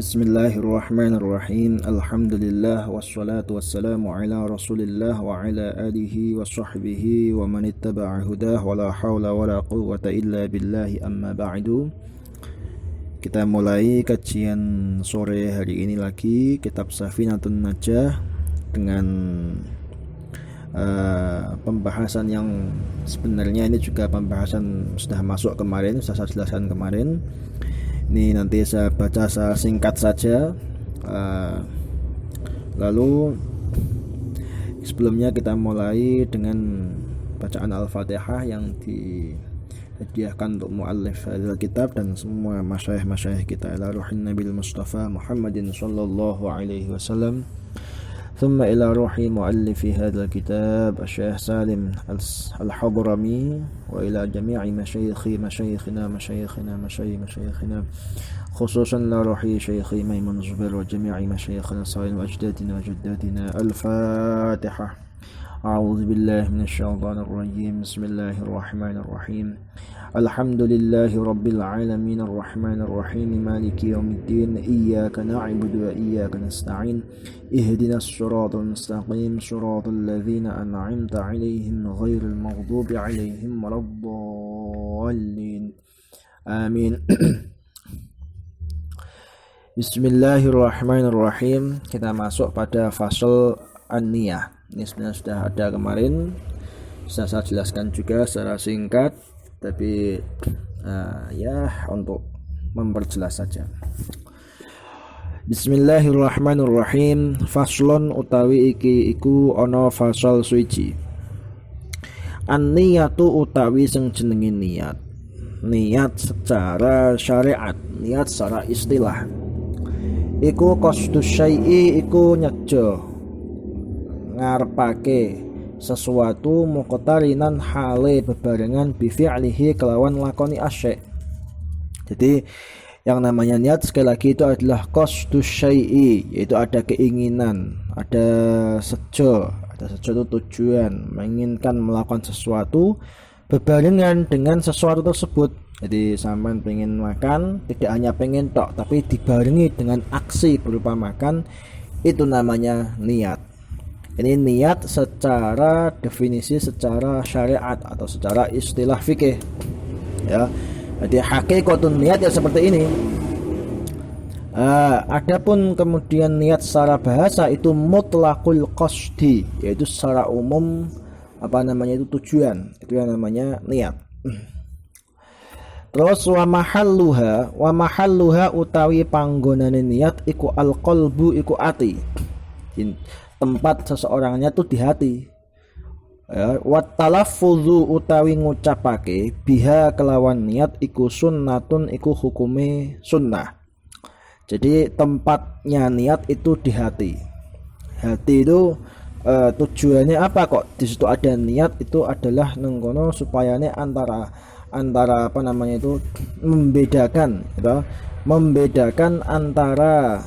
Bismillahirrahmanirrahim. Alhamdulillah wassalatu wassalamu ala Rasulillah wa ala alihi wa sahbihi wa man ittaba'a hudah wa la hawla wa la quwwata illa billahi amma ba'du. Kita mulai kajian sore hari ini lagi kitab Safinatun Najah dengan pembahasan yang sebenarnya ini juga pembahasan sudah masuk kemarin, sudah saya jelaskan kemarin. Ini nanti saya baca secara singkat saja. Lalu sebelumnya kita mulai dengan bacaan Al-Fatihah yang dihadiahkan untuk muallif kitab dan semua masyayikh kita. Ila ruhin Nabil Mustafa Muhammadin sallallahu alaihi wasallam. ثم إلى روح مؤلف هذا الكتاب الشيخ سالم الحضرمي وإلى جميع مشايخنا خصوصا إلى روح شيخي ميمون زبير وجميع مشايخنا الصالحين وأجدادنا وجداتنا. الفاتحة. أعوذ بالله من الشيطان الرجيم. بسم الله الرحمن الرحيم. الحمد لله رب العالمين الرحمن الرحيم مالك يوم الدين إياك نعبد وإياك نستعين اهدنا الصراط المستقيم صراط الذين أنعمت عليهم غير المغضوب عليهم ولا الضالين آمين. Bismillahirrahmanirrahim. Kita masuk pada fasal an-niyah. Ini sebenarnya sudah ada kemarin, sudah saya jelaskan juga secara singkat, tapi untuk memperjelas saja. Bismillahirrahmanirrahim. Faslon utawi iki iku ana fasal suci. An-niyatu utawi sing jenenge niat. Niat secara syariat, niat secara istilah. Iku qasdus syai'i iku nyejo ngarepake sesuatu muqtarinan hale bebarengan bi fi'lihi kelawan lakoni asyai'. Jadi yang namanya niat sekali lagi itu adalah qasdus syai'i, yaitu ada keinginan, ada sejo itu tujuan, menginginkan melakukan sesuatu bebarengan dengan sesuatu tersebut. Jadi sampean pengen makan, tidak hanya pengen tok, tapi dibarengi dengan aksi berupa makan, itu namanya niat. Ini niat secara definisi secara syariat atau secara istilah fikih. Ya. Jadi hakikatun niat ya seperti ini. Adapun kemudian niat secara bahasa itu mutlaqul qasdi, yaitu secara umum itu tujuan. Itu yang namanya niat. Terus wa mahalluha utawi panggonane niat iku alqalbu iku ati. Tempat seseorangnya tuh di hati. Wat talaffuzu utawi ngucapake biha kelawan niat iku sunnatun iku hukume sunnah. Jadi tempatnya niat itu di hati. Hati itu tujuannya apa kok di situ ada niat? Itu adalah nengkono supayane antara membedakan antara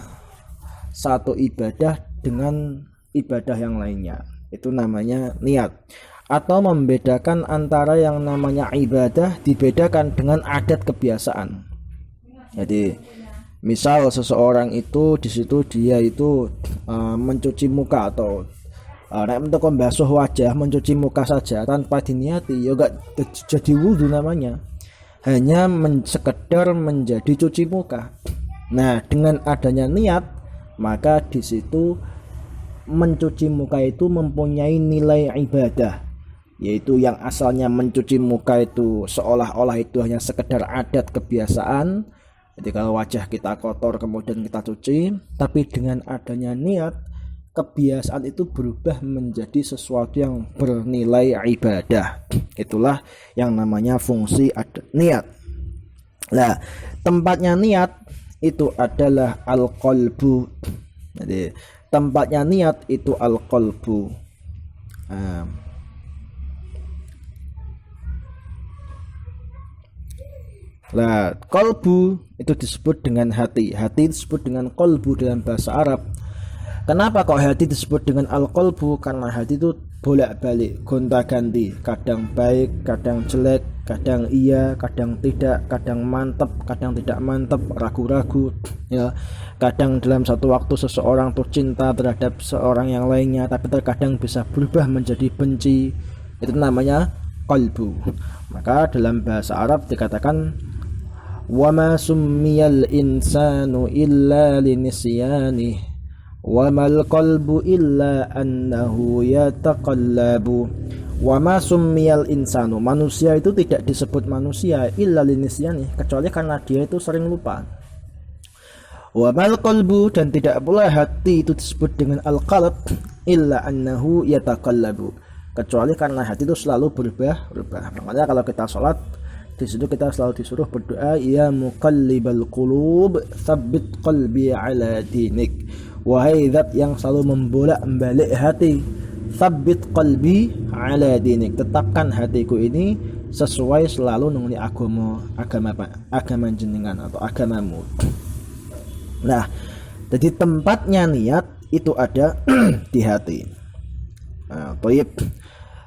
satu ibadah dengan ibadah yang lainnya, itu namanya niat. Atau membedakan antara yang namanya ibadah dibedakan dengan adat kebiasaan. Jadi misal seseorang itu di situ dia itu mencuci muka atau untuk membasuh wajah, mencuci muka saja tanpa diniati, ya gak jadi wudu namanya. Hanya sekedar menjadi cuci muka. Nah, dengan adanya niat, maka di situ mencuci muka itu mempunyai nilai ibadah, yaitu yang asalnya mencuci muka itu seolah-olah itu hanya sekedar adat kebiasaan. Jadi kalau wajah kita kotor kemudian kita cuci, tapi dengan adanya niat, kebiasaan itu berubah menjadi sesuatu yang bernilai ibadah. Itulah yang namanya fungsi niat. Nah, tempatnya niat itu adalah al-qalbu. Jadi tempatnya niat itu al-qalbu. Nah, qalbu itu disebut dengan hati. Hati disebut dengan qalbu dalam bahasa Arab. Kenapa kok hati disebut dengan al-qalbu? Karena hati itu bolak-balik, gonta-ganti, kadang baik, kadang jelek, kadang iya, kadang tidak, kadang mantap, kadang tidak mantap, ragu-ragu, ya. Kadang dalam satu waktu seseorang tuh cinta terhadap seorang yang lainnya, tapi terkadang bisa berubah menjadi benci. Itu namanya qalbu. Maka dalam bahasa Arab dikatakan wa ma summiyal insanu illa linisyanih wa mal qalbu illa annahu yataqallabu. Wa ma summiyal insanu, manusia itu tidak disebut manusia illa linisyani, kecuali karena dia itu sering lupa. Wa mal qalbu, dan tidak pula hati itu disebut dengan al-qalb illa annahu yataqallabu, kecuali karena hati itu selalu berubah-ubah. Makanya kalau kita sholat, di situ kita selalu disuruh berdoa, ya muqallibal qulub tsabbit qalbi ala dinik. Wahai zat yang selalu membolak-balik hati, tsabbit qalbi ala dinik, tetapkan hatiku ini sesuai selalu nunggu agama jenengan atau agamamu. Nah, jadi tempatnya niat itu ada di hati. Nah, baik.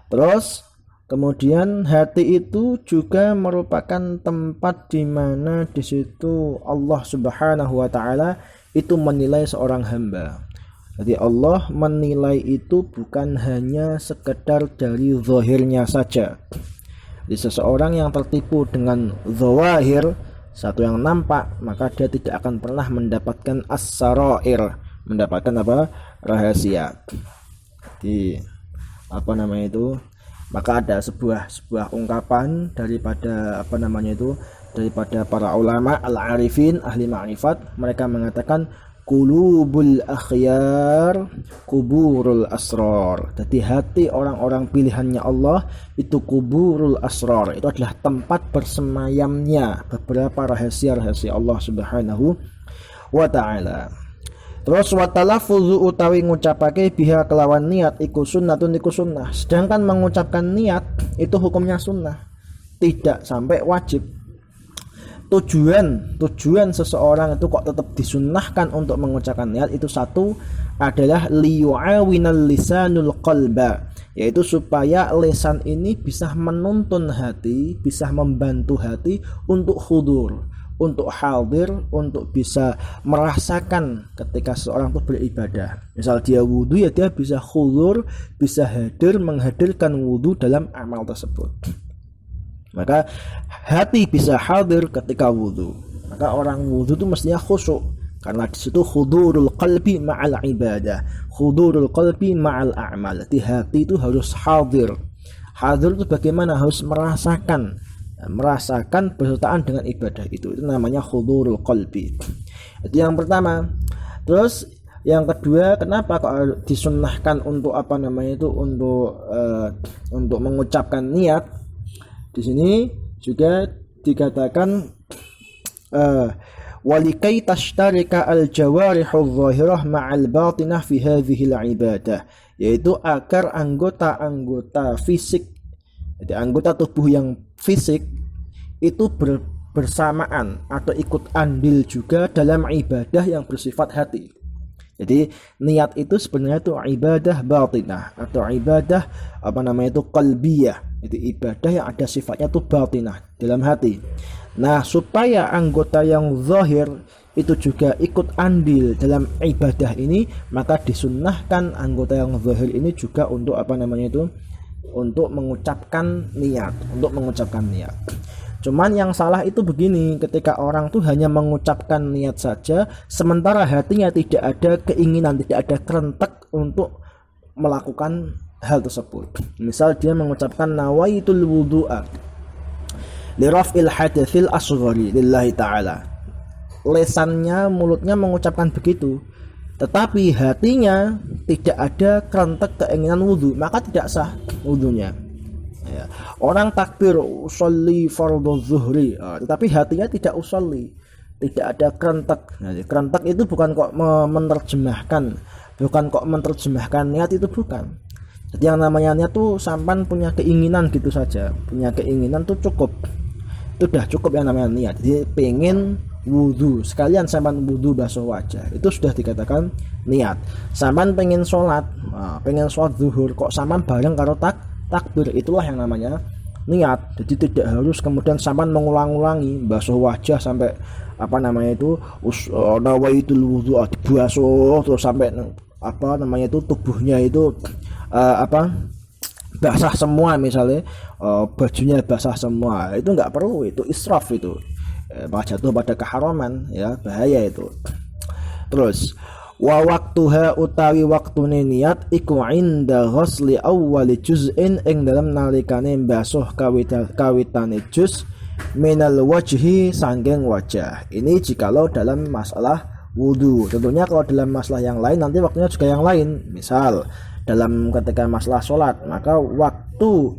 Terus kemudian hati itu juga merupakan tempat di mana di situ Allah Subhanahu wa taala itu menilai seorang hamba. Jadi Allah menilai itu bukan hanya sekedar dari zahirnya saja. Jadi seseorang yang tertipu dengan zawahir, satu yang nampak, maka dia tidak akan pernah mendapatkan as-sarair, mendapatkan apa? Rahasia. Jadi maka ada sebuah ungkapan daripada daripada para ulama al-arifin, ahli ma'rifat. Mereka mengatakan qulubul akhyar kuburul asrar. Jadi hati orang-orang pilihannya Allah itu kuburul asrar, itu adalah tempat bersemayamnya beberapa rahasia-rahasia Allah Subhanahu wa ta'ala. Terus wa talaffuzu utawi ngucapake biha kelawan niat iku sunnatun iku sunnah. Sedangkan mengucapkan niat itu hukumnya sunnah, tidak sampai wajib. Tujuan seseorang itu kok tetap disunnahkan untuk mengucapkan niat itu, satu adalah liyu'awinal lisanul qalba, yaitu supaya lisan ini bisa menuntun hati, bisa membantu hati untuk khudur, untuk hadir, untuk bisa merasakan ketika seorang itu beribadah. Misal dia wudu, ya dia bisa khudur, bisa hadir, menghadirkan wudu dalam amal tersebut. Maka hati bisa hadir ketika wudu. Maka orang wudu itu mestinya khusyuk, karena di situ khudurul qalbi ma'al ibadah, khudurul qalbi ma'al a'mal. Jadi hati itu harus hadir. Hadir itu bagaimana? Harus merasakan bersertaan dengan ibadah itu namanya khudurul qalbi. Itu yang pertama. Terus yang kedua, kenapa kok disunnahkan untuk untuk mengucapkan niat? Di sini juga dikatakan walikai tashtarika al-jawarihu adh-dhahirah ma'al batinah fi hadhihi al-ibadah, yaitu agar anggota-anggota fisik, jadi anggota tubuh yang fisik itu bersamaan atau ikut andil juga dalam ibadah yang bersifat hati. Jadi niat itu sebenarnya itu ibadah batinah atau ibadah qalbiyah. Jadi ibadah yang ada sifatnya itu batinah, dalam hati. Nah, supaya anggota yang zahir itu juga ikut andil dalam ibadah ini, maka disunnahkan anggota yang zahir ini juga untuk untuk mengucapkan niat, Cuman yang salah itu begini, ketika orang tuh hanya mengucapkan niat saja, sementara hatinya tidak ada keinginan, tidak ada kerentek untuk melakukan hal tersebut. Misal dia mengucapkan nawaitul wudu'a liraf'il hadatsil asghari lillahi ta'ala. Lesannya, mulutnya mengucapkan begitu, tetapi hatinya tidak ada kerentek keinginan wudu, maka tidak sah wudunya. Ya. Orang takbir usolli fardhu zuhri, tetapi hatinya tidak usolli, tidak ada kerentek. Nah, kerentek itu bukan kok menerjemahkan niat, itu bukan. Jadi yang namanya niat tuh sampan punya keinginan gitu saja, punya keinginan tuh cukup. itu udah cukup yang namanya niat. Jadi pengen wudhu sekalian sampean wudhu basuh wajah itu sudah dikatakan niat. Sampean pengen sholat, zuhur kok sampean bareng karo takbir, itulah yang namanya niat. Jadi tidak harus kemudian sampean mengulang-ulangi basuh wajah sampai apa namanya itu nawaitul wudhu basuh terus sampai apa namanya itu tubuhnya itu basah semua, misalnya bajunya basah semua, itu nggak perlu, itu israf, itu jatuh pada keharaman, ya bahaya itu. Terus wa waktuha utawi waktune niat iku inda ghusli awwali juz'in ing dalam nalikane basuh kawitane juz minal wajhi sangking wajah. Ini jikalau dalam masalah wudu. Tentunya kalau dalam masalah yang lain nanti waktunya juga yang lain. Misal dalam ketika masalah sholat, maka waktu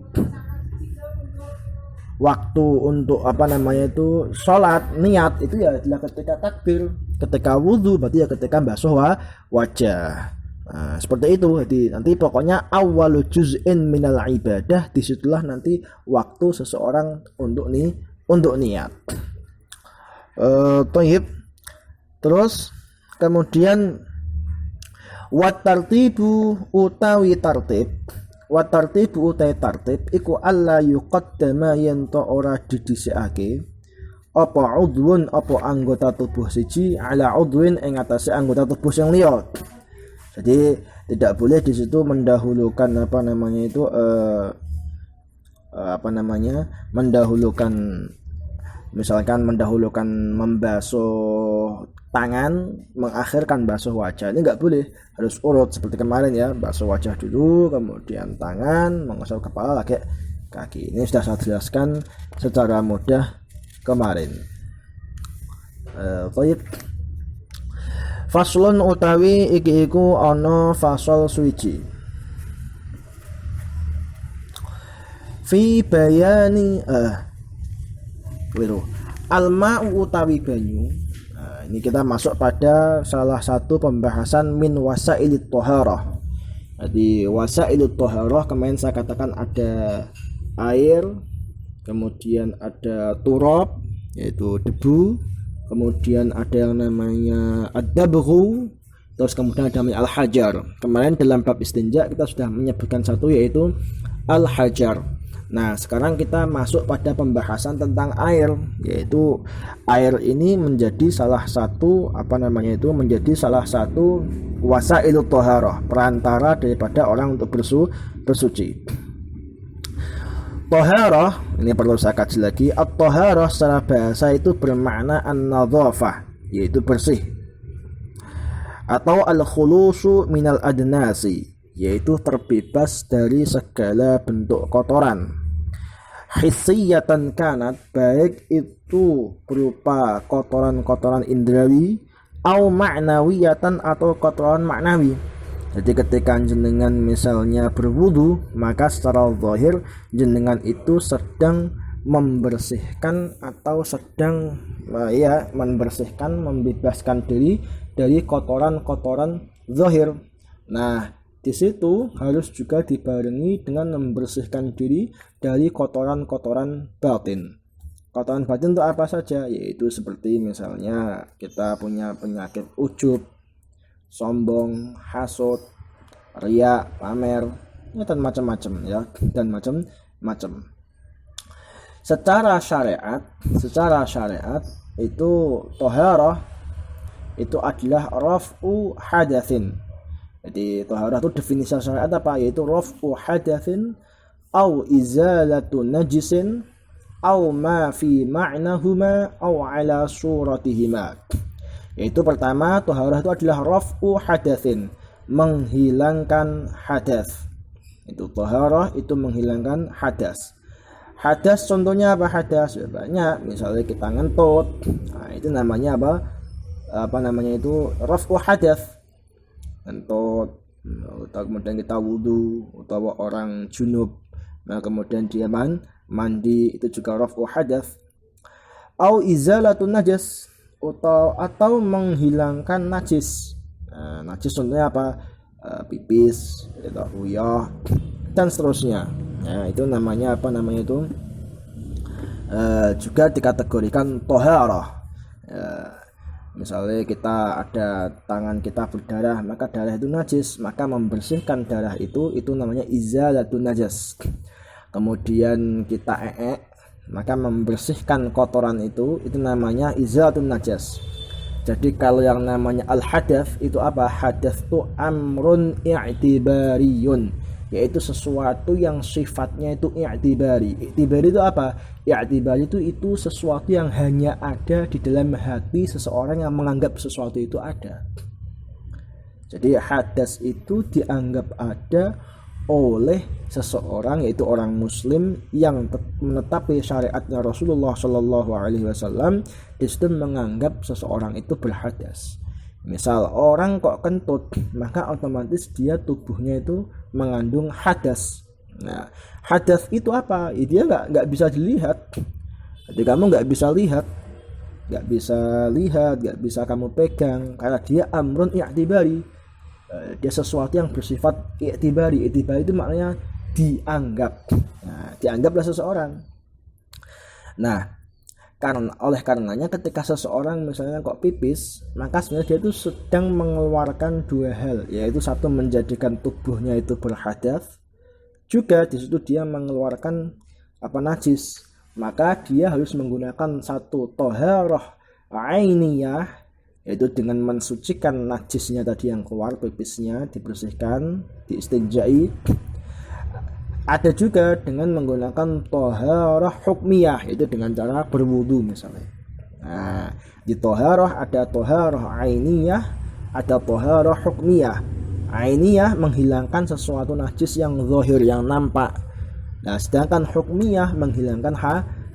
untuk apa namanya itu sholat niat itu ya adalah ketika takbir, ketika wudhu berarti ya ketika basuh wajah. Nah, seperti itu. Jadi nanti pokoknya awwalu juz'in minal ibadah, disitulah nanti waktu seseorang untuk niat. Thayyib. Terus kemudian wat tartibu utawi tartib, wat tartibu utawi tartib iku alla yuqaddama yen to ora didhisikake apa udhun apa anggota tubuh siji ala udhun ing atase anggota tubuh sing liya. Jadi tidak boleh di situ mendahulukan mendahulukan misalkan mendahulukan membasuh tangan, mengakhirkan basuh wajah. Ini enggak boleh, harus urut seperti kemarin ya, basuh wajah dulu, kemudian tangan, mengusap kepala, kaki. Ini sudah saya jelaskan secara mudah kemarin. Baik. Faslun utawi iki iku ana fasal suci. Fi bayani al-ma'u utawi banyu. Ini kita masuk pada salah satu pembahasan min wasailit thaharah. Jadi wasailut thaharah kemarin saya katakan ada air, kemudian ada turab yaitu debu, kemudian ada yang namanya ad-dabghu, terus kemudian ada namanya al-hajar. Kemarin dalam bab istinja kita sudah menyebutkan satu yaitu al-hajar. Nah, sekarang kita masuk pada pembahasan tentang air, yaitu air ini menjadi salah satu menjadi salah satu wasailut thaharah, perantara daripada orang untuk bersuci. Thaharah, ini perlu saya kaji lagi. At-thaharah secara bahasa itu bermakna an-nadhafah, yaitu bersih. Atau al-khulusu minal adnasi, yaitu terbebas dari segala bentuk kotoran. Hissiyatan kanat, baik itu berupa kotoran-kotoran indrawi, au ma'nawiyatan atau kotoran maknawi. Jadi ketika jenengan misalnya berwudu, maka secara zahir jenengan itu sedang membersihkan atau sedang membebaskan diri dari kotoran-kotoran zahir. Nah, di situ harus juga dibarengi dengan membersihkan diri dari kotoran-kotoran batin. Kotoran batin itu apa saja? Yaitu seperti misalnya kita punya penyakit ujub, sombong, hasud, riya, pamer, dan macam-macam ya, dan macam-macam. Secara syariat itu thaharah itu adalah raf'u hadatsin. Jadi thaharah itu definisi syariat apa? Yaitu raf'u hadatsin au izalatu najisin au ma fi ma'nahuma au ala suratihima. Yaitu pertama, thaharah itu adalah raf'u hadatsin, menghilangkan hadas. Itu thaharah itu menghilangkan hadas. Hadas contohnya apa hadas? Banyak, misalnya kita ngentut. Nah, itu namanya apa? Itu raf'u hadas. Ngentut, kemudian kita wudu, atau orang junub, nah kemudian dia mandi, itu juga raf'u hadas. Au izalatun najas, atau menghilangkan najis. Nah, najis contohnya apa? Pipis, uyah, dan seterusnya. Nah, itu namanya juga dikategorikan toharah. Misalnya kita ada tangan kita berdarah, maka darah itu najis, maka membersihkan darah itu namanya izalatun najas. Kemudian kita maka membersihkan kotoran itu namanya izalatun najas. Jadi kalau yang namanya al-hadath itu apa? Hadath itu amrun i'tibariyun, yaitu sesuatu yang sifatnya itu i'tibari. I'tibari itu apa? I'tibari itu sesuatu yang hanya ada di dalam hati seseorang yang menganggap sesuatu itu ada. Jadi hadas itu dianggap ada oleh seseorang, yaitu orang muslim yang menetapi syariatnya Rasulullah Shallallahu Alaihi Wasallam, disitu menganggap seseorang itu berhadas. Misal orang kok kentut, maka otomatis dia tubuhnya itu mengandung hadas. Nah, hadas itu apa? Dia nggak bisa dilihat. Jadi kamu nggak bisa lihat, nggak bisa kamu pegang, karena dia amrun i'tibari. Dia sesuatu yang bersifat i'tibari. I'tibari itu maknanya dianggap. Nah, dianggaplah seseorang. Nah, oleh karenanya ketika seseorang misalnya kok pipis, maka sebenarnya dia itu sedang mengeluarkan dua hal, yaitu satu menjadikan tubuhnya itu berhadas, juga di situ dia mengeluarkan najis. Maka dia harus menggunakan satu toharah ainiyah, yaitu dengan mensucikan najisnya tadi yang keluar, pipisnya dibersihkan, diistinjai. Ada juga dengan menggunakan toharah hukmiyah, yaitu dengan cara berwudu misalnya. Nah, di toharah ada toharah ainiyah, ada toharah hukmiyah. Ainiyah menghilangkan sesuatu najis yang zahir, yang nampak. Nah, sedangkan hukmiyah menghilangkan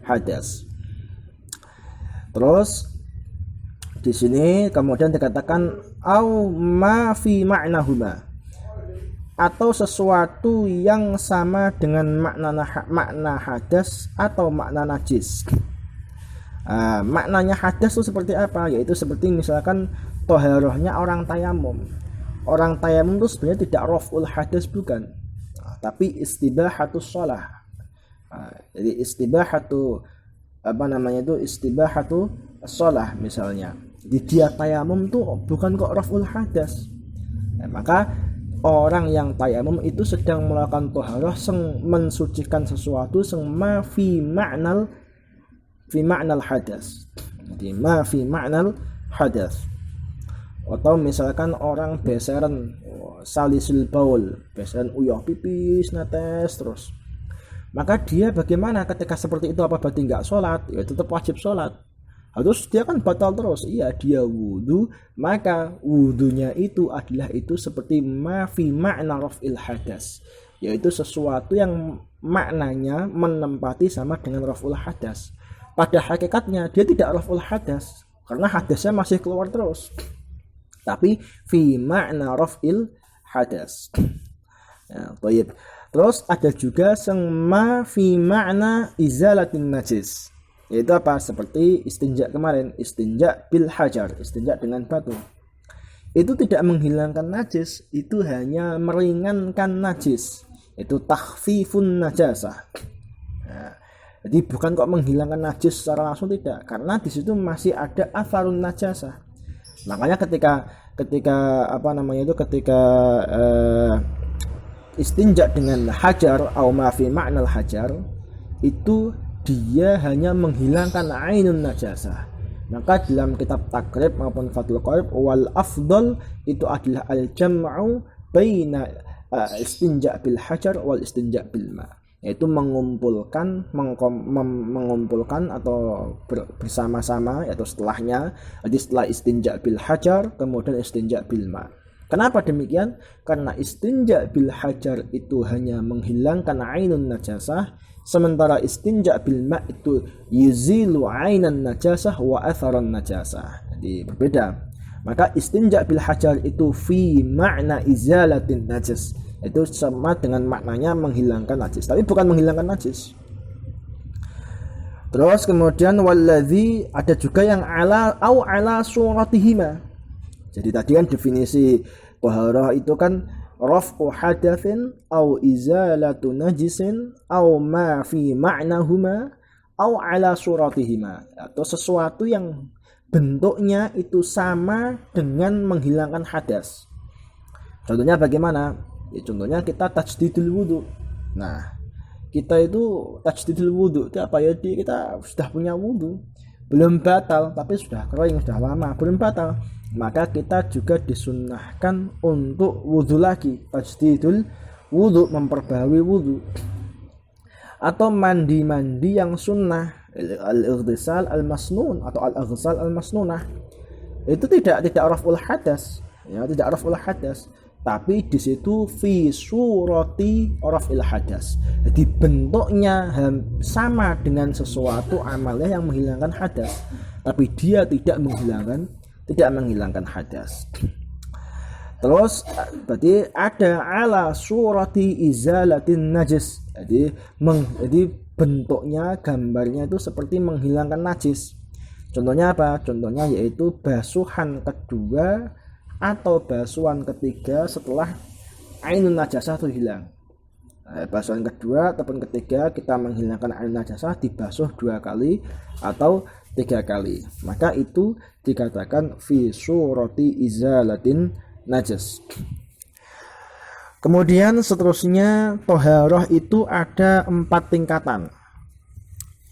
hadas. Terus di sini kemudian dikatakan au ma fi ma'nahuma, atau sesuatu yang sama dengan makna hadas atau makna najis. Maknanya hadas itu seperti apa? Yaitu seperti misalkan toharohnya orang tayamum. Orang tayamum itu sebenarnya tidak raf'ul hadas, bukan, tapi istibahatus shalah. Jadi istibahatu istibahatu shalah misalnya. Di dia tayamum tuh bukan kok raf'ul hadas. Maka orang yang tayamum itu sedang melakukan toharah, mensucikan sesuatu ma fi ma'nal hadas. Jadi ma fi ma'nal hadas. Atau misalkan orang beseran salisul baul, beseran uyah pipis netes terus, maka dia bagaimana ketika seperti itu? Apa berarti enggak sholat? Ya tetap wajib sholat. Harus dia kan batal terus. Iya, dia wudu, maka wudunya itu adalah itu seperti ma fi ma'na raf'il hadas, yaitu sesuatu yang maknanya menempati sama dengan raf'ul hadas. Pada hakikatnya dia tidak raf'ul hadas, karena hadasnya masih keluar terus, tapi fi ma'na raf'il hadas. Nah, baik. Terus ada juga ma fi ma'na izalatin najis, yaitu apa? Seperti istinja kemarin, istinja bil hajar, istinja dengan batu. Itu tidak menghilangkan najis, itu hanya meringankan najis. Itu takhfifun najasah. Nah, jadi bukan kok menghilangkan najis secara langsung, tidak, karena di situ masih ada atharun najasah. Makanya ketika istinja dengan hajar atau ma fi ma'nal hajar, itu dia hanya menghilangkan ainun najasah. Maka dalam kitab Takrib maupun Fathul Qarib, wal afdal itu adalah al jam'u baina istinja bil hajar wal istinja bil ma, yaitu mengumpulkan atau bersama-sama, yaitu setelahnya. Jadi setelah istinja bil hajar kemudian istinja bil ma. Kenapa demikian? Karena istinja bil hajar itu hanya menghilangkan ainun najasah, sementara istinja bil ma itu yuzilu ainan najasah wa atharan najasah. Jadi berbeda. Maka istinja bil hajar itu fi makna izalatin najis, itu sama dengan maknanya menghilangkan najis, tapi bukan menghilangkan najis. Terus kemudian waladzi, ada juga yang ala suratihima. Jadi tadi kan definisi taharah itu kan raf'u hadatsin au izalatu najisin au ma fi ma'nahuma au ala suratihima, atau sesuatu yang bentuknya itu sama dengan menghilangkan hadas. Contohnya bagaimana? Ya, contohnya kita tajdidul wudu. Nah, kita itu tajdidul wudu itu apa ya? Kita sudah punya wudu, belum batal tapi sudah kering, sudah lama, belum batal. Maka kita juga disunnahkan untuk wudu lagi, tajdidul wudu, memperbaharui wudu. Atau mandi-mandi yang sunnah, al-ightisal al-masnun atau al-ightisal al-masnunah. Itu tidak raf'ul hadas, ya, tidak raf'ul hadas. Tapi di situ fi surati raf'il hadas. Jadi bentuknya sama dengan sesuatu amalnya yang menghilangkan hadas, tapi dia tidak menghilangkan hadas. Terus berarti ada ala surati izalatin najis. Jadi bentuknya, gambarnya itu seperti menghilangkan najis. Contohnya apa? Contohnya yaitu basuhan kedua atau basuhan ketiga setelah ainun najasah itu hilang. Basuhan kedua ataupun ketiga kita menghilangkan ainun najasah, dibasuh 2 kali atau 3 kali, maka itu dikatakan fi surati izalatin najas. Kemudian seterusnya toharoh itu ada 4 tingkatan.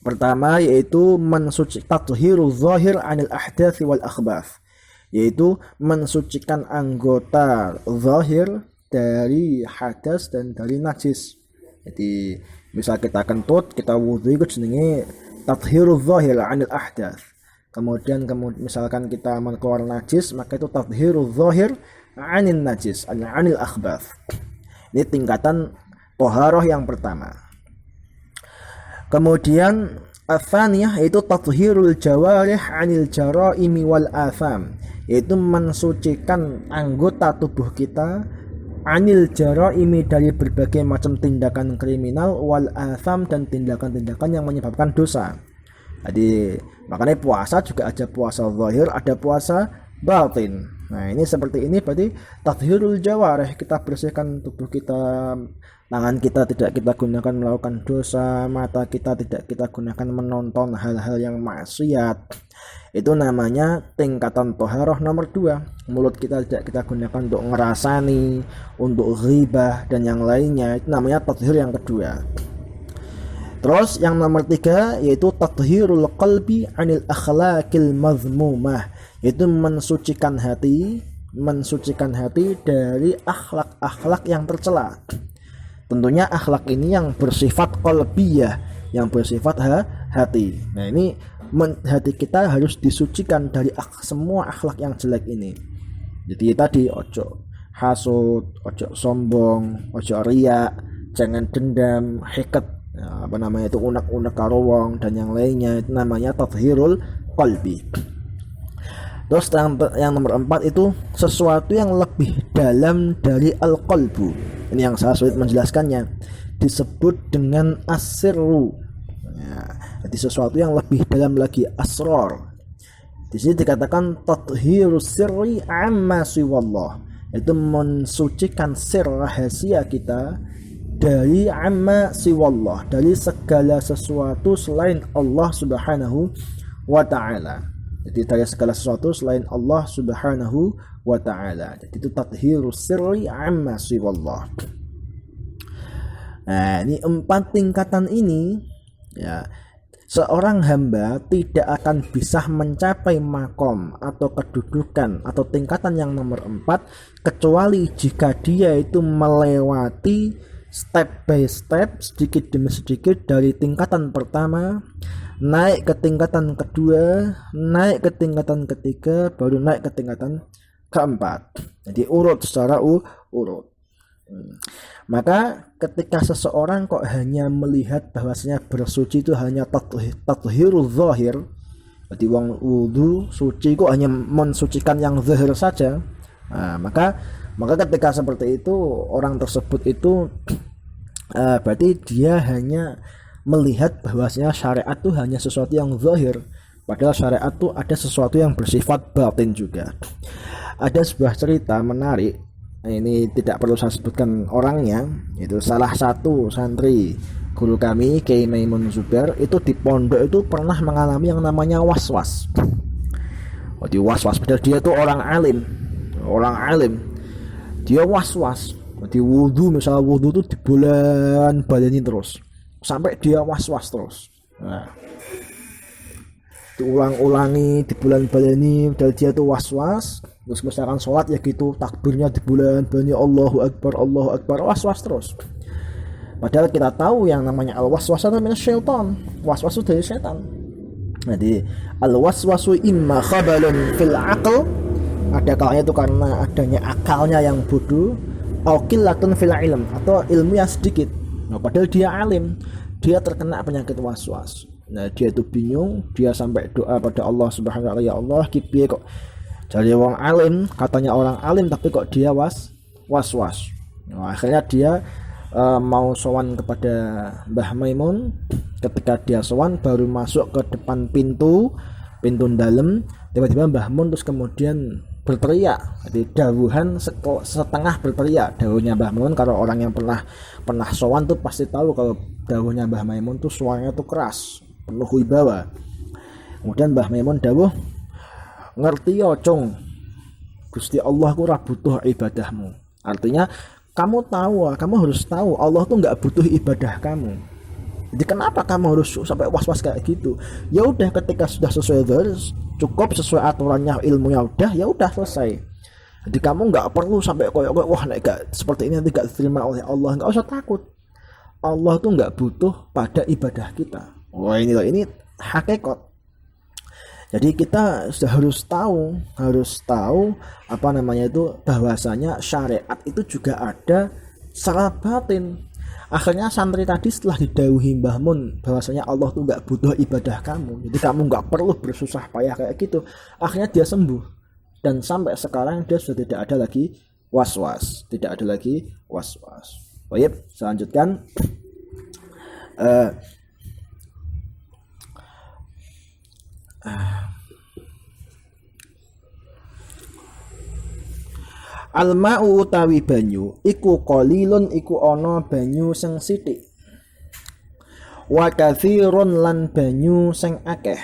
Pertama yaitu mensucikan tathhirul zahir anil ahdatsy wal akhbath, yaitu mensucikan anggota zahir dari hadas dan dari najis. Jadi misal kita kentut, kita wudu itu jenenge tathhirul zahir anil ahdatsy. Kemudian misalkan kita mengeluarkan najis, maka itu tathhirul zahir anil najis, anil akhbath. Ini tingkatan toharoh yang pertama. Kemudian atsaniyah yaitu tathhirul jawarih anil jaraimi wal atham, yaitu mensucikan anggota tubuh kita anil jaraimi dari berbagai macam tindakan kriminal wal atham dan tindakan-tindakan yang menyebabkan dosa. Jadi makanya puasa juga ada puasa zahir, ada puasa batin. Nah, ini seperti ini berarti tathhirul jawarih, kita bersihkan tubuh kita, tangan kita tidak kita gunakan melakukan dosa, mata kita tidak kita gunakan menonton hal-hal yang maksiat. Itu namanya tingkatan toharoh nomor 2. Mulut kita tidak kita gunakan untuk ngerasani, untuk ghibah dan yang lainnya. Itu namanya tathhir yang kedua. Terus yang nomor 3 yaitu tathhirul qalbi anil akhlaqil mazmumah, yaitu mensucikan hati dari akhlak-akhlak yang tercela. Tentunya akhlak ini yang bersifat qalbiyah, yang bersifat hati. Nah, ini hati kita harus disucikan dari semua akhlak yang jelek ini. Jadi tadi ojo hasud, ojo sombong, ojo riya, jangan dendam, hiqat, itu unek-unek karowong dan yang lainnya. Itu namanya tathhirul qalbi. Terus yang nomor 4 itu sesuatu yang lebih dalam dari al-qalbu. Ini yang saya sulit menjelaskannya. Disebut dengan asirru. Ya, jadi sesuatu yang lebih dalam lagi, asrar. Di sini dikatakan tathhirus sirri amma siwallah, itu mensucikan sir rahasia kita dari amma siwallah, dari segala sesuatu selain Allah Subhanahu wa ta'ala. Jadi dari segala sesuatu selain Allah Subhanahu wa ta'ala. Jadi itu tathhirus sirri amma siwallah. Nah, ini 4 tingkatan ini, ya, seorang hamba tidak akan bisa mencapai makom atau kedudukan atau tingkatan yang nomor 4 kecuali jika dia itu melewati step by step, sedikit demi sedikit, dari tingkatan pertama naik ke tingkatan kedua, naik ke tingkatan ketiga, baru naik ke tingkatan keempat. Jadi urut secara urut. Maka ketika seseorang kok hanya melihat bahwasanya bersuci itu hanya tathhirul zahir, jadi wong wudu suci kok hanya mensucikan yang zahir saja, nah, maka ketika seperti itu orang tersebut itu berarti dia hanya melihat bahwasanya syariat itu hanya sesuatu yang zahir, padahal syariat itu ada sesuatu yang bersifat batin juga. Ada sebuah cerita menarik ini tidak perlu saya sebutkan orangnya, itu salah satu santri guru kami Kiai Maimun Zubair itu di pondok itu pernah mengalami yang namanya was-was. Di was-was, padahal dia tuh orang alim, dia was-was. Di wudhu, misalnya wudhu tuh dibulan-baleni terus sampai dia was-was terus. Nah, diulang-ulangi, dibulan-baleni, padahal dia tuh was-was. Terus misalkan sholat ya gitu, takbirnya dibulan-baleni, Allahu Akbar, was-was terus. Padahal kita tahu yang namanya al-waswas itu namanya syaitan. Was-was itu dari syaitan. Jadi al-waswasu imma khabalun fil aql, ada kalanya itu karena adanya akalnya yang bodoh, au qillatun fil ilm, atau ilmu yang sedikit. Nah, padahal dia alim, dia terkena penyakit waswas. Nah, dia itu bingung, dia sampai doa pada Allah Subhanahu wa taala, ya Allah, kipiye kok jadi orang alim, katanya orang alim tapi kok dia was-was. Nah, akhirnya dia mau sowan kepada Mbah Maimun. Ketika dia sowan baru masuk ke depan pintu dalam, tiba-tiba Mbah Mun terus kemudian berteriak. Jadi dawuhan setengah berteriak dawuhnya Mbah Mun. Kalau orang yang pernah sowan tuh pasti tahu kalau dawuhnya Mbah Maimun tuh suaranya tuh keras, penuh wibawa. Kemudian Mbah Maimun dawuh, ngerti ya cung, Gusti Allah ku ora butuh ibadahmu. Artinya kamu harus tahu Allah tuh nggak butuh ibadah kamu. Jadi kenapa kamu harus sampai was-was kayak gitu? Ya udah, ketika sudah sesuai terus, cukup sesuai aturannya, ilmunya ya udah selesai. Jadi kamu nggak perlu sampai koyok wah nek gak seperti ini nanti gak diterima oleh Allah. Nggak usah takut. Allah tuh nggak butuh pada ibadah kita. Wah, ini hakikat. Jadi kita sudah harus tahu apa namanya itu, bahwasanya syariat itu juga ada secara batin. Akhirnya santri tadi setelah didawuhi Mbah Mun bahwasanya Allah tuh nggak butuh ibadah kamu, jadi kamu nggak perlu bersusah payah kayak gitu. Akhirnya dia sembuh, dan sampai sekarang dia sudah tidak ada lagi was-was. Baik, selanjutkan. Al-ma'u utawi banyu iku qalilun, iku ana banyu sing sithik, wa katsirun lan banyu sing akeh.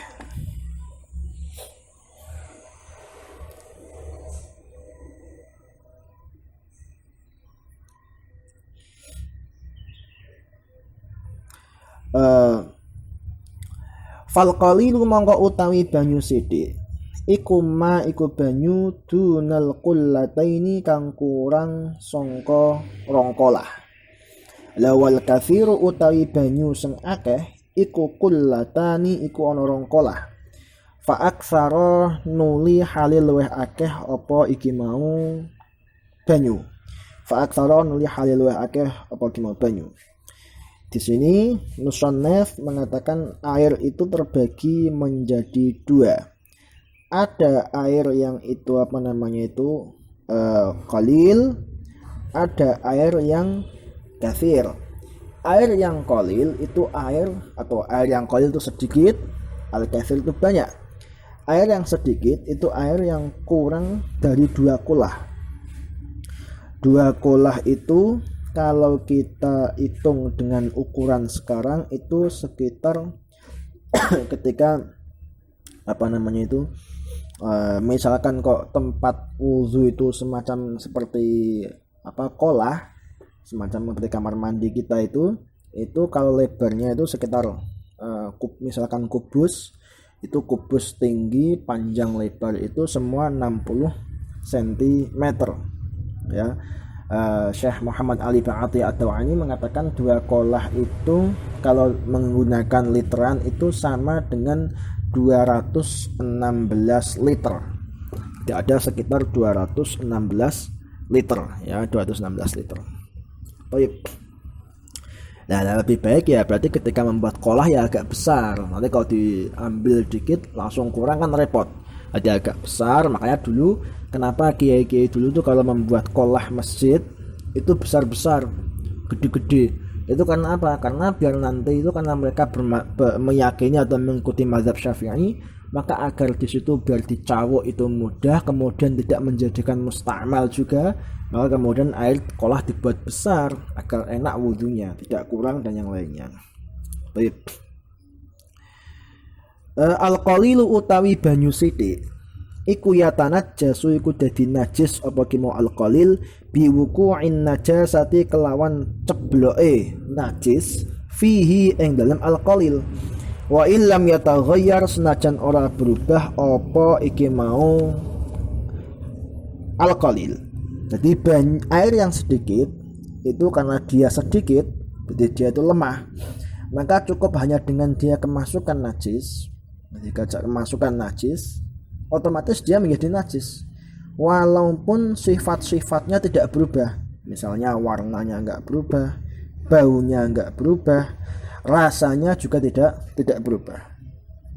Fal qalilu mongko utawi banyu sithik iku banyu dunal qullataini kang kurang sangka rongkolah. Lawal kafiru utawi banyu sing akeh iku qullatani iku ana rongkolah. Fa aksara nuli halil luweh akeh apa iki mau banyu. Fa aksara nuli halil luweh akeh apa iki mau banyu. Di sini Musannaf mengatakan air itu terbagi menjadi dua. Ada air yang itu qalil, ada air yang katsir. Air yang qalil itu air yang qalil itu sedikit, al-katsir itu banyak. Air yang sedikit itu air yang kurang dari 2 kulah. 2 kulah itu kalau kita hitung dengan ukuran sekarang itu sekitar ketika misalkan kok tempat wudu itu semacam seperti kolah, semacam seperti kamar mandi kita itu kalau lebarnya itu sekitar misalkan kubus tinggi, panjang, lebar itu semua 60 cm ya. Syekh Muhammad Ali Ba'ati Ad-Dawani mengatakan 2 kolah itu kalau menggunakan literan itu sama dengan 216 liter. Tidak ada sekitar 216 liter ya, 216 liter. Baik. Nah, lebih baik ya berarti ketika membuat kolah ya agak besar. Nanti kalau diambil dikit langsung kurang kan repot. Ada agak besar, makanya dulu kenapa kiai-kiai dulu tuh kalau membuat kolah masjid itu besar-besar, gede-gede. Itu karena apa? Karena biar nanti itu karena mereka meyakini atau mengikuti mazhab Syafi'i maka agar di situ biar dicawuk itu mudah, kemudian tidak menjadikan musta'mal juga, maka kemudian air kolah dibuat besar agar enak wudhunya, tidak kurang dan yang lainnya. Baik. Al-qalilu utawi banyu sithik iku yatanajjasu iku dadi najis apa ki mau al-qalil biwuqu'in najasati kelawan cebloke najis fihi ing dalam al-qalil wa illam yataghayyar senajan ora berubah apa iki mau al-qalil. Jadi air yang sedikit itu karena dia sedikit, jadi dia itu lemah, maka cukup hanya dengan dia kemasukan najis. Ketika kemasukan najis, otomatis dia menjadi najis walaupun sifat-sifatnya tidak berubah. Misalnya warnanya enggak berubah, baunya enggak berubah, rasanya juga tidak berubah.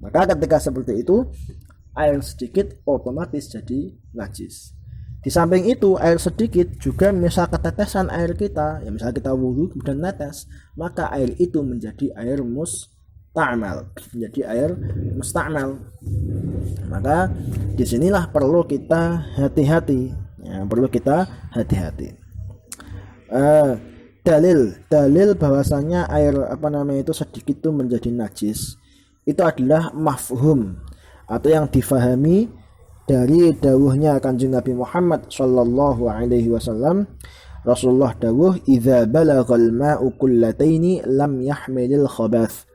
Maka ketika seperti itu, air sedikit otomatis jadi najis. Di samping itu, air sedikit juga misal ketetesan air kita, ya misal kita wudhu kemudian netes, maka air itu menjadi air musta'mal, menjadi air musta'mal. Maka disinilah perlu kita hati-hati, ya, perlu kita hati-hati. Dalil bahwasanya air itu sedikit itu menjadi najis itu adalah mafhum atau yang difahami dari dawuhnya Kanjeng Nabi Muhammad sallallahu alaihi wasallam. Rasulullah dawuh, idza balaghal ma'u kullataini lam yahmilil khabath.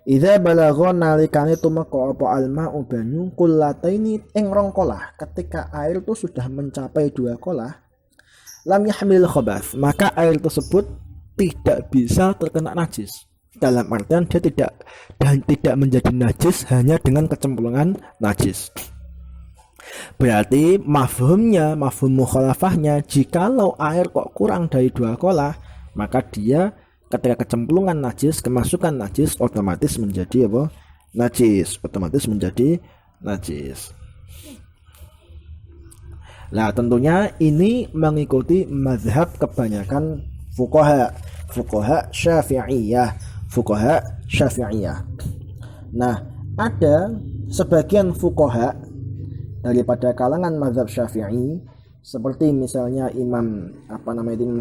Idza balagha nalikane tumeka apa al-ma'u banyu kullataini ing rong kolah, ketika air itu sudah mencapai 2 kolah, lam yahmilil khabath, maka air tersebut tidak bisa terkena najis. Dalam artian dia tidak menjadi najis hanya dengan kecemplungan najis. Berarti mafhum mukhalafahnya, jikalau air kok kurang dari 2 kolah, maka dia ketika kecemplungan najis, kemasukan najis, otomatis menjadi apa? Najis, otomatis menjadi najis. Nah, tentunya ini mengikuti mazhab kebanyakan fuqaha Syafi'iyah. Nah, ada sebagian fuqaha daripada kalangan mazhab Syafi'i seperti misalnya Imam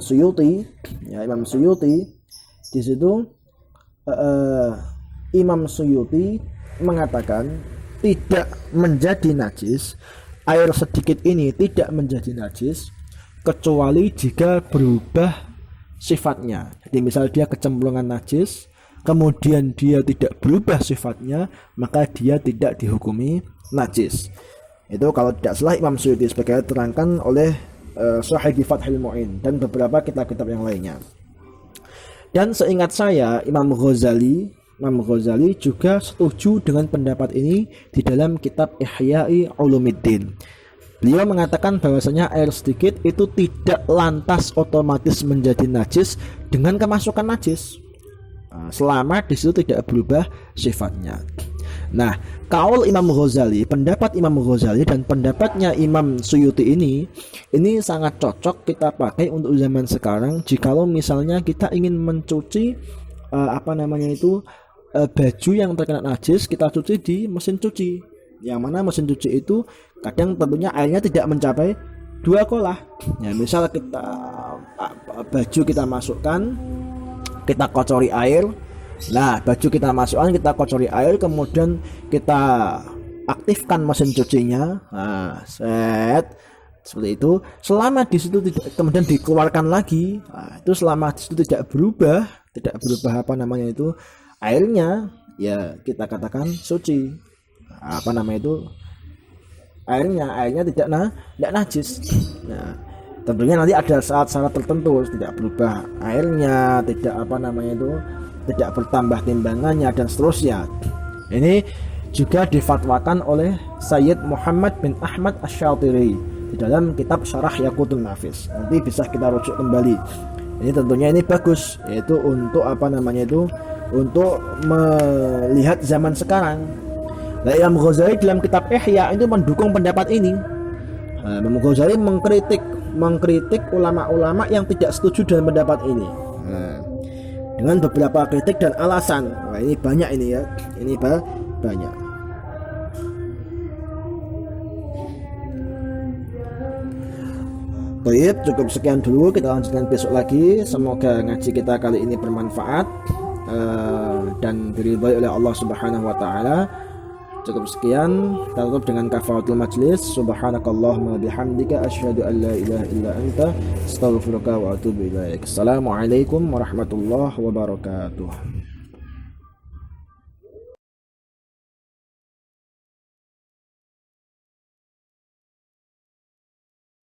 Suyuti, ya Imam Suyuti di situ Imam Suyuti mengatakan tidak menjadi najis, air sedikit ini tidak menjadi najis kecuali jika berubah sifatnya. Jadi misal dia kecemplungan najis kemudian dia tidak berubah sifatnya, maka dia tidak dihukumi najis. Itu kalau tidak salah Imam Suyuti sebagai terangkan oleh Sahih Fathul Mu'in dan beberapa kitab-kitab yang lainnya. Dan seingat saya Imam Ghazali juga setuju dengan pendapat ini di dalam kitab Ihya'i Ulumuddin. Beliau mengatakan bahwasanya air sedikit itu tidak lantas otomatis menjadi najis dengan kemasukan najis, selama di situ tidak berubah sifatnya. Nah, kaul Imam Ghazali, pendapat Imam Ghazali dan pendapatnya Imam Suyuti ini sangat cocok kita pakai untuk zaman sekarang. Jikalau misalnya kita ingin mencuci baju yang terkena najis, kita cuci di mesin cuci. Yang mana mesin cuci itu kadang tentunya airnya tidak mencapai 2 kolah. Ya, misal baju kita masukkan, kita kocori air. Nah, baju kita masukkan, kita kocori air, kemudian kita aktifkan mesin cucinya. Nah, seperti itu. Selama di situ tidak, kemudian dikeluarkan lagi. Nah, itu selama di situ tidak berubah airnya, ya kita katakan suci. Airnya tidak najis. Nah, tentunya nanti ada saat-saat tertentu tidak berubah airnya, tidak bertambah timbangannya dan seterusnya. Ini juga difatwakan oleh Sayyid Muhammad bin Ahmad Asy-Syatiri di dalam kitab Syarah Yaqutul Nafis. Nanti bisa kita rujuk kembali. Ini tentunya ini bagus, yaitu untuk untuk melihat zaman sekarang. Nah, Imam Ghazali dalam kitab Ihya itu mendukung pendapat ini. Imam Ghazali mengkritik ulama-ulama yang tidak setuju dengan pendapat ini. Dengan beberapa kritik dan alasan. Wah, ini banyak ini ya. Ini banyak. Baik, cukup sekian dulu, kita lanjutkan besok lagi. Semoga ngaji kita kali ini bermanfaat dan diridhai oleh Allah Subhanahu wa taala. Cukup sekian, kita tutup dengan kafaratul majlis. Subhanakallahumma bihamdika asyhadu an la ilaha illa anta astaghfiruka wa atubu ilaik. Assalamualaikum warahmatullahi wabarakatuh.